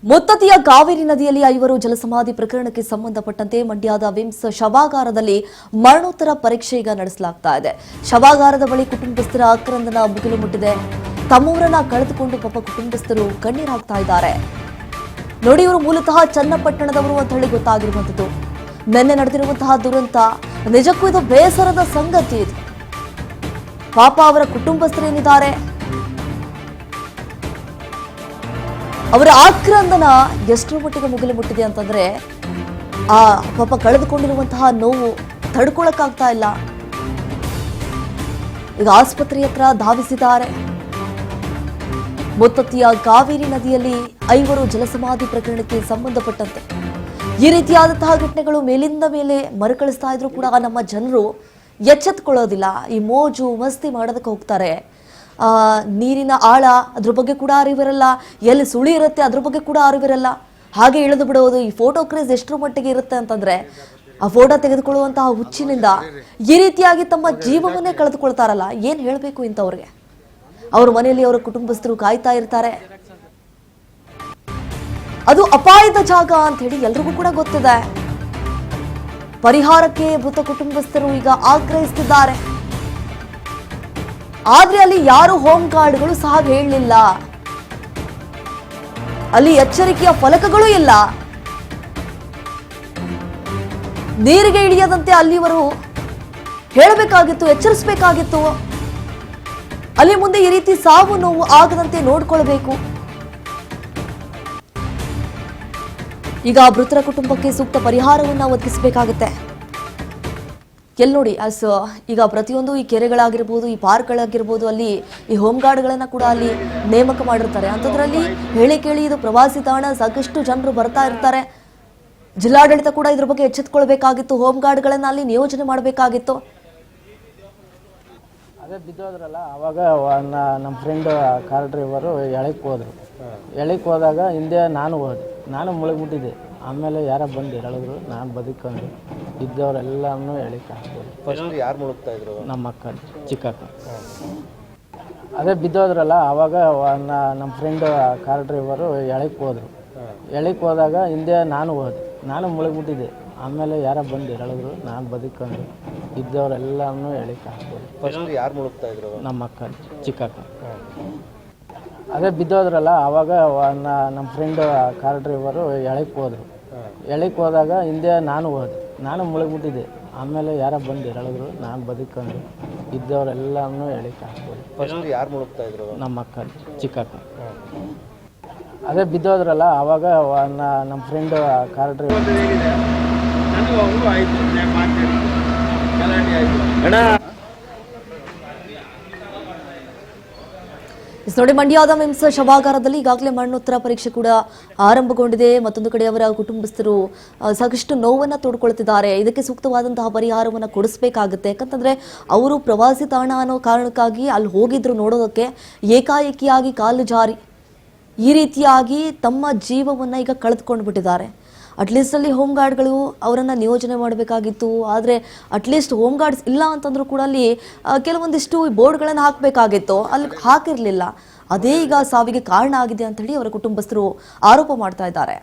ಮುತ್ತತಿಯ ಕಾವೇರಿ ನದಿಯಲ್ಲಿ ಐವರು ಜಲಸಮಾಧಿ ಪ್ರಕರಣಕ್ಕೆ ಸಂಬಂಧಪಟ್ಟಂತೆ ಮಂಡ್ಯದ ವಿಮ್ಸ್ ಶವಾಗಾರದಲ್ಲಿ ಮರಣೋತ್ತರ ಪರೀಕ್ಷೆ ಈಗ ನಡೆಸಲಾಗ್ತಾ ಇದೆ. ಶವಾಗಾರದ ಬಳಿ ಕುಟುಂಬಸ್ಥರ ಆಕ್ರಂದನ ಮುಗಿಲು ಮುಟ್ಟಿದೆ. ತಮ್ಮೂರನ್ನ ಕಳೆದುಕೊಂಡು ಪಾಪ ಕುಟುಂಬಸ್ಥರು ಕಣ್ಣೀರು ಹಾಕ್ತಾ ಇದ್ದಾರೆ. ನೋಡಿ, ಇವರು ಮೂಲತಃ ಚನ್ನಪಟ್ಟಣದವರು ಅಂತ ಹೇಳಿ ಗೊತ್ತಾಗಿರುವಂತದ್ದು. ನಿನ್ನೆ ನಡೆದಿರುವಂತಹ ದುರಂತ ನಿಜಕ್ಕೂ ಇದು ಬೇಸರದ ಸಂಗತಿ. ಇದು ಪಾಪ ಅವರ ಕುಟುಂಬಸ್ಥರೇನಿದ್ದಾರೆ, ಅವರ ಆಕ್ರಂದನ ಎಷ್ಟರ ಮಟ್ಟಿಗೆ ಮುಗಿಲು ಮುಟ್ಟಿದೆ ಅಂತಂದ್ರೆ ಆ ಪಾಪ ಕಳೆದುಕೊಂಡಿರುವಂತಹ ನೋವು ತಡ್ಕೊಳಕ್ಕಾಗ್ತಾ ಇಲ್ಲ. ಈಗ ಆಸ್ಪತ್ರೆ ಹತ್ರ ಧಾವಿಸಿದ್ದಾರೆ. ಮುತ್ತತಿಯ ಕಾವೇರಿ ನದಿಯಲ್ಲಿ ಐವರು ಜಲಸಮಾಧಿ ಪ್ರಕರಣಕ್ಕೆ ಸಂಬಂಧಪಟ್ಟಂತೆ ಈ ರೀತಿಯಾದಂತಹ ಘಟನೆಗಳು ಮೇಲಿಂದ ಮೇಲೆ ಮರುಕಳಿಸ್ತಾ ಇದ್ರು ಕೂಡ ನಮ್ಮ ಜನರು ಎಚ್ಚೆತ್ತುಕೊಳ್ಳೋದಿಲ್ಲ. ಈ ಮೋಜು ಮಸ್ತಿ ಮಾಡೋದಕ್ಕೆ ಹೋಗ್ತಾರೆ. ನೀರಿನ ಆಳ ಅದ್ರ ಬಗ್ಗೆ ಕೂಡ ಅರಿವಿರಲ್ಲ, ಎಲ್ಲಿ ಸುಳಿ ಇರುತ್ತೆ ಅದ್ರ ಬಗ್ಗೆ ಕೂಡ ಅರಿವಿರಲ್ಲ, ಹಾಗೆ ಇಳಿದು ಬಿಡೋದು. ಈ ಫೋಟೋ ಕ್ರೇಜ್ ಎಷ್ಟರ ಮಟ್ಟಿಗೆ ಇರುತ್ತೆ ಅಂತಂದ್ರೆ ಆ ಫೋಟೋ ತೆಗೆದುಕೊಳ್ಳುವಂತಹ ಹುಚ್ಚಿನಿಂದ ಈ ರೀತಿಯಾಗಿ ತಮ್ಮ ಜೀವವನ್ನೇ ಕಳೆದುಕೊಳ್ತಾರಲ್ಲ, ಏನ್ ಹೇಳ್ಬೇಕು ಇಂಥವ್ರಿಗೆ. ಅವ್ರ ಮನೆಯಲ್ಲಿ ಅವರ ಕುಟುಂಬಸ್ಥರು ಕಾಯ್ತಾ ಇರ್ತಾರೆ. ಅದು ಅಪಾಯದ ಜಾಗ ಅಂತ ಹೇಳಿ ಎಲ್ರಿಗೂ ಕೂಡ ಗೊತ್ತಿದೆ. ಪರಿಹಾರಕ್ಕೆ ಮೃತ ಕುಟುಂಬಸ್ಥರು ಈಗ ಆಗ್ರಹಿಸುತ್ತಿದ್ದಾರೆ. ಆದ್ರೆ ಅಲ್ಲಿ ಯಾರು ಹೋಮ್ ಗಾರ್ಡ್ಗಳು ಸಹ ಹೇಳಲಿಲ್ಲ, ಅಲ್ಲಿ ಎಚ್ಚರಿಕೆಯ ಫಲಕಗಳು ಇಲ್ಲ. ನೀರಿಗೆ ಇಳಿಯದಂತೆ ಅಲ್ಲಿವರು ಹೇಳಬೇಕಾಗಿತ್ತು, ಎಚ್ಚರಿಸಬೇಕಾಗಿತ್ತು. ಅಲ್ಲಿ ಮುಂದೆ ಈ ರೀತಿ ಸಾವು ನೋವು ಆಗದಂತೆ ನೋಡ್ಕೊಳ್ಬೇಕು. ಈಗ ಮೃತರ ಕುಟುಂಬಕ್ಕೆ ಸೂಕ್ತ ಪರಿಹಾರವನ್ನ ಒದಗಿಸಬೇಕಾಗುತ್ತೆ. ಎಲ್ಲಿ ನೋಡಿ, ಈಗ ಪ್ರತಿಯೊಂದು ಈ ಕೆರೆಗಳಾಗಿರ್ಬೋದು, ಈ ಪಾರ್ಕ್ಗಳಾಗಿರ್ಬೋದು, ಅಲ್ಲಿ ಈ ಹೋಮ್ ಗಾರ್ಡ್ಗಳನ್ನ ಕೂಡ ಅಲ್ಲಿ ನೇಮಕ ಮಾಡಿರ್ತಾರೆ. ಅಂಥದ್ರಲ್ಲಿ ಹೇಳಿ ಕೇಳಿ ಇದು ಪ್ರವಾಸಿ ತಾಣ, ಸಾಕಷ್ಟು ಜನರು ಬರ್ತಾ ಇರ್ತಾರೆ. ಜಿಲ್ಲಾಡಳಿತ ಕೂಡ ಇದ್ರ ಬಗ್ಗೆ ಎಚ್ಚೆತ್ತುಕೊಳ್ಬೇಕಾಗಿತ್ತು. ಹೋಮ್ ಗಾರ್ಡ್ಗಳನ್ನ ಅಲ್ಲಿ ನಿಯೋಜನೆ ಮಾಡಬೇಕಾಗಿತ್ತು. ಅದೇ ಬಿದ್ದೋದ್ರಲ್ಲ, ಅವಾಗ ನಮ್ಮ ಫ್ರೆಂಡ್ ಕಾರ್ ಡ್ರೈವರು ಎಳಕ್ಕೆ ಹೋದ್ರು. ಎಳಕ್ಕೆ ಹೋದಾಗ ಹಿಂದೆ ನಾನು ಮುಳುಗ್ಬಿಟ್ಟಿದ್ದೆ. ಆಮೇಲೆ ಯಾರ ಬಂದು ಹೇಳಿದ್ರು, ನಾನು ಬದುಕೊಂಡು ಇದ್ದವರೆಲ್ಲನೂ ಎಳಕ್ಕೆ ಹಾಕ್ಬೋದು. ಫಸ್ಟ್ ಯಾರು ಮುಳುಗ್ತಾ ಇದ್ರು? ನಮ್ಮ ಅಕ್ಕ, ಚಿಕ್ಕಕ್ಕ. ಅದೇ ಬಿದ್ದೋದ್ರಲ್ಲ, ಅವಾಗ ನಮ್ಮ ಫ್ರೆಂಡ್ ಕಾರ್ ಡ್ರೈವರು ಎಳಕ್ಕೆ ಹೋದ್ರು. ಎಳಕ್ಕೆ ಹೋದಾಗ ಹಿಂದೆ ನಾನು ಮುಳುಗ್ಬಿಟ್ಟಿದ್ದೆ. ಆಮೇಲೆ ಯಾರ ಬಂದು ಹೇಳಿದ್ರು, ನಾನು ಬದುಕೊಂಡು ಇದ್ದವರೆಲ್ಲನೂ ಎಳಕ್ಕೆ ಹಾಕ್ಬೋದು. ಫಸ್ಟ್ ಯಾರು ಮುಳುಗ್ತಾ ಇದ್ರು? ನಮ್ಮ ಅಕ್ಕ, ಚಿಕ್ಕಕ್ಕ. ಅದೇ ಬಿದ್ದೋದ್ರಲ್ಲ, ಅವಾಗ ನಮ್ಮ ಫ್ರೆಂಡ್ ಕಾರ್ ಡ್ರೈವರು ಎಳಕ್ಕೆ ಹೋದ್ರು. ಎಳಕ್ಕೆ ಹೋದಾಗ ಹಿಂದೆ ನಾನು ಮುಳುಗ್ಬಿಟ್ಟಿದ್ದೆ. ಆಮೇಲೆ ಯಾರ ಬಂದು ಹೇಳಿದ್ರು, ನಾನು ಬದುಕೊಂಡು ಇದ್ದವರೆಲ್ಲನೂ ಎಳಕ್ಕೆ ಹಾಕ್ಬೋದು. ಫಸ್ಟ್ ಯಾರು ಮುಳುಗ್ತಾ ಇದ್ರು? ನಮ್ಮ ಅಕ್ಕ, ಚಿಕ್ಕಕ್ಕ. ಅದೇ ಬಿದ್ದೋದ್ರಲ್ಲ, ಅವಾಗ ನಮ್ಮ ಫ್ರೆಂಡ್ ಕಾರ್ ಡ್ರೈವರ್ ನೋಡಿ, ಮಂಡ್ಯದ ವಿಮ್ಸ್ ಶವಾಗಾರದಲ್ಲಿ ಈಗಾಗಲೇ ಮರಣೋತ್ತರ ಪರೀಕ್ಷೆ ಕೂಡ ಆರಂಭಗೊಂಡಿದೆ. ಮತ್ತೊಂದು ಕಡೆ ಅವರ ಕುಟುಂಬಸ್ಥರು ಸಾಕಷ್ಟು ನೋವನ್ನ ತೋಡ್ಕೊಳ್ತಿದ್ದಾರೆ. ಇದಕ್ಕೆ ಸೂಕ್ತವಾದಂತಹ ಪರಿಹಾರವನ್ನು ಕೊಡಿಸಬೇಕಾಗುತ್ತೆ. ಯಾಕಂತಂದ್ರೆ ಅವರು ಪ್ರವಾಸಿ ತಾಣ ಅನ್ನೋ ಕಾರಣಕ್ಕಾಗಿ ಅಲ್ಲಿ ಹೋಗಿದ್ರು ನೋಡೋದಕ್ಕೆ, ಏಕಾಏಕಿಯಾಗಿ ಕಾಲು ಜಾರಿ ಈ ರೀತಿಯಾಗಿ ತಮ್ಮ ಜೀವವನ್ನ ಈಗ ಕಳೆದುಕೊಂಡು ಬಿಟ್ಟಿದ್ದಾರೆ. ಅಟ್ಲೀಸ್ಟ್ ಅಲ್ಲಿ ಹೋಮ್ ಗಾರ್ಡ್ಗಳು ಅವರನ್ನ ನಿಯೋಜನೆ ಮಾಡಬೇಕಾಗಿತ್ತು. ಆದರೆ ಅಟ್ಲೀಸ್ಟ್ ಹೋಮ್ ಗಾರ್ಡ್ಸ್ ಇಲ್ಲ ಅಂತಂದ್ರೂ ಕೂಡ ಅಲ್ಲಿ ಕೆಲವೊಂದಿಷ್ಟು ಬೋರ್ಡ್ಗಳನ್ನು ಹಾಕಬೇಕಾಗಿತ್ತು, ಅಲ್ಲಿ ಹಾಕಿರಲಿಲ್ಲ. ಅದೇ ಈಗ ಸಾವಿಗೆ ಕಾರಣ ಆಗಿದೆ ಅಂತ ಹೇಳಿ ಅವರ ಕುಟುಂಬಸ್ಥರು ಆರೋಪ ಮಾಡ್ತಾ ಇದ್ದಾರೆ.